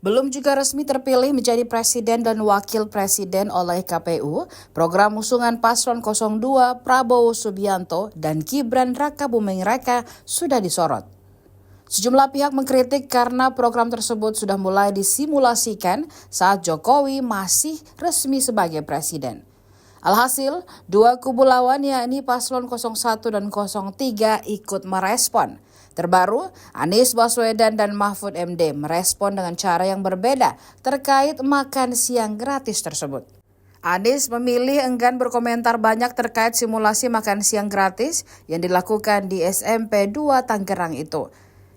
Belum juga resmi terpilih menjadi presiden dan wakil presiden oleh KPU, program usungan paslon 02 Prabowo Subianto dan Gibran Rakabuming Raka sudah disorot. Sejumlah pihak mengkritik karena program tersebut sudah mulai disimulasikan saat Jokowi masih resmi sebagai presiden. Alhasil, dua kubu lawan yakni paslon 01 dan 03 ikut merespon. Terbaru, Anies Baswedan dan Mahfud MD merespon dengan cara yang berbeda terkait makan siang gratis tersebut. Anies memilih enggan berkomentar banyak terkait simulasi makan siang gratis yang dilakukan di SMP 2 Tangerang itu.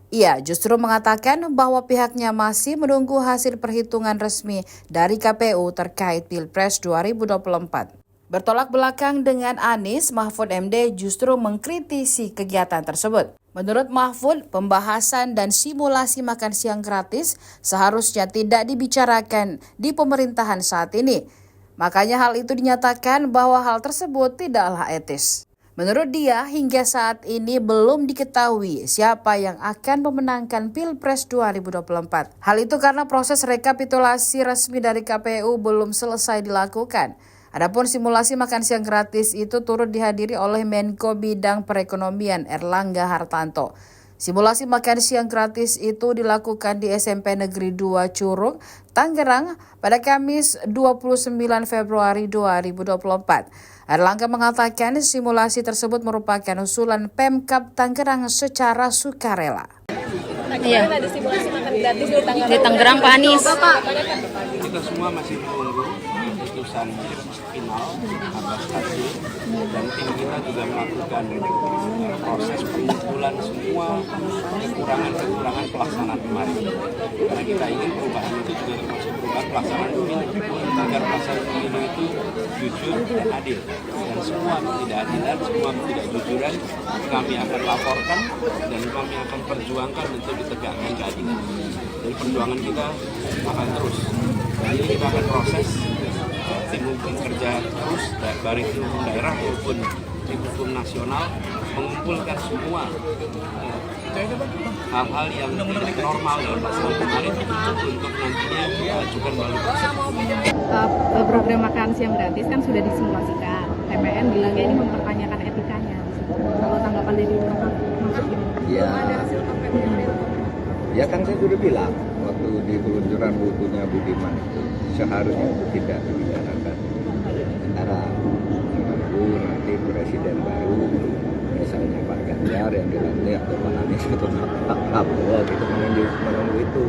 Ia justru mengatakan bahwa pihaknya masih menunggu hasil perhitungan resmi dari KPU terkait Pilpres 2024. Bertolak belakang dengan Anies, Mahfud MD justru mengkritisi kegiatan tersebut. Menurut Mahfud, pembahasan dan simulasi makan siang gratis seharusnya tidak dibicarakan di pemerintahan saat ini. Makanya hal itu dinyatakan bahwa hal tersebut tidaklah etis. Menurut dia, hingga saat ini belum diketahui siapa yang akan memenangkan Pilpres 2024. Hal itu karena proses rekapitulasi resmi dari KPU belum selesai dilakukan. Adapun simulasi makan siang gratis itu turut dihadiri oleh Menko Bidang Perekonomian Erlangga Hartanto. Simulasi makan siang gratis itu dilakukan di SMP Negeri 2 Curug, Tangerang pada Kamis 29 Februari 2024. Erlangga mengatakan simulasi tersebut merupakan usulan Pemkab Tangerang secara sukarela. Iya. Ada simulasi makan gratis di Tangerang, Pak Anies. Kita semua masih menunggu keputusan final atas hasil dan tim kita juga melakukan proses pengumpulan semua kekurangan pelaksanaan kemarin. Karena kita ingin perubahan itu juga termasuk perubahan pelaksanaan pemilu agar pelaksanaan pemilu itu jujur dan adil. Dan semua ketidakadilan, semua ketidakjujuran kami akan laporkan dan kami akan perjuangkan untuk ditegakkan keadilan. Jadi perjuangan kita akan terus. Dan ini kita akan proses tim hukum kerja terus, baik tim hukum daerah maupun tim hukum nasional, mengumpulkan semua hal-hal yang tidak normal dalam pelaksanaan kemarin untuk nantinya diajukan melalui proses. Program makan siang gratis kan sudah disimulasikan. TPN bilangnya ini mempertanyakan etikanya. Kalau tanggapan dari Bapak maksudnya? Ya kan saya sudah bilang waktu di peluncuran bukunya Budiman itu seharusnya itu tidak dibicarakan antara menunggu nanti presiden baru, misalnya Pak Ganjar yang dilantik atau Pak Anies atau Pak Prabowo gitu, menunggu itu.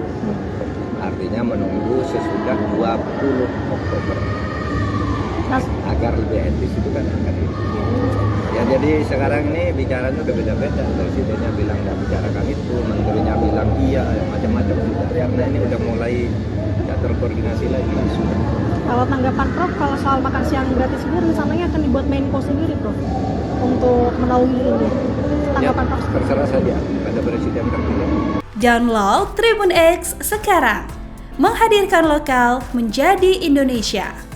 Artinya menunggu sesudah 20 Oktober agar lebih etis itu kan akan itu. Ya jadi sekarang ini bicaranya udah beda-beda. Presidennya bilang nggak bicarakan itu, menterinya bilang iya, macam-macam sudah. Karena ini udah mulai nggak terkoordinasi lagi. Kalau tanggapan Prof, kalau soal makan siang gratis ini rencananya akan dibuat Menko sendiri, Prof, untuk menaungi ini. Tanggapan ya, Prof? Terserah saja pada presiden terpilih. Download Tribun X sekarang, menghadirkan lokal menjadi Indonesia.